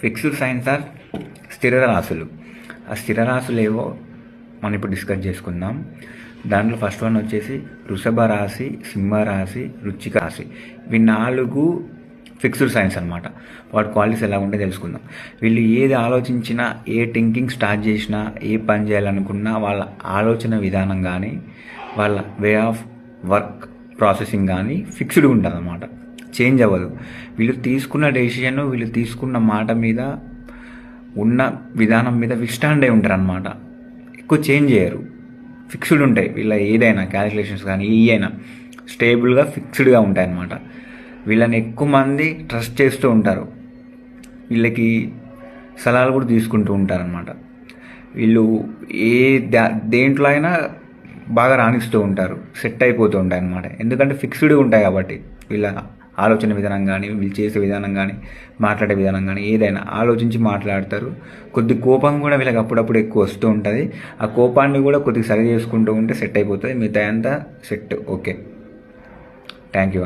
Fixed science or స్థిర రాశులు. ఆ స్థిర రాశులు ఏవో మనం ఇప్పుడు డిస్కస్ చేసుకుందాం. దాంట్లో ఫస్ట్ వన్ వచ్చేసి వృషభ రాశి, సింహ రాశి, వృశ్చిక రాశి. ఇవి 4 ఫిక్స్డ్ సైన్స్ అనమాట. వాటి క్వాలిటీస్ ఎలా ఉంటే తెలుసుకుందాం. వీళ్ళు ఏది ఆలోచించినా, ఏ థింకింగ్ స్టార్ట్ చేసినా, ఏ పని చేయాలనుకున్నా వాళ్ళ ఆలోచన విధానం కానీ, వాళ్ళ వే ఆఫ్ వర్క్ ప్రాసెసింగ్ కానీ ఫిక్స్డ్గా ఉంటుంది అన్నమాట, చేంజ్ అవ్వదు. వీళ్ళు తీసుకున్న డెసిషన్, వీళ్ళు తీసుకున్న మాట మీద, ఉన్న విధానం మీద విస్టాండ్ అయి ఉంటారు అనమాట. ఎక్కువ చేంజ్ చేయరు, ఫిక్స్డ్ ఉంటాయి. వీళ్ళ ఏదైనా క్యాలిక్యులేషన్స్ కానీ అయినా స్టేబుల్గా ఫిక్స్డ్గా ఉంటాయి అన్నమాట. వీళ్ళని ఎక్కువ మంది ట్రస్ట్ చేస్తూ ఉంటారు, వీళ్ళకి సలహాలు కూడా తీసుకుంటూ ఉంటారనమాట. వీళ్ళు ఏ దేంట్లో అయినా బాగా రాణిస్తూ ఉంటారు, సెట్ అయిపోతూ ఉంటాయి అన్నమాట. ఎందుకంటే ఫిక్స్డ్గా ఉంటాయి కాబట్టి వీళ్ళ ఆలోచన విధానం కానీ, వీళ్ళు చేసే విధానం కానీ, మాట్లాడే విధానం కానీ ఏదైనా ఆలోచించి మాట్లాడతారు. కొద్ది కోపం కూడా వీళ్ళకి అప్పుడప్పుడు ఎక్కువ వస్తూ ఉంటుంది. ఆ కోపాన్ని కూడా కొద్దిగా సరి చేసుకుంటూ ఉంటే సెట్ అయిపోతుంది. మిగతా అంతా సెట్. Okay, thank you.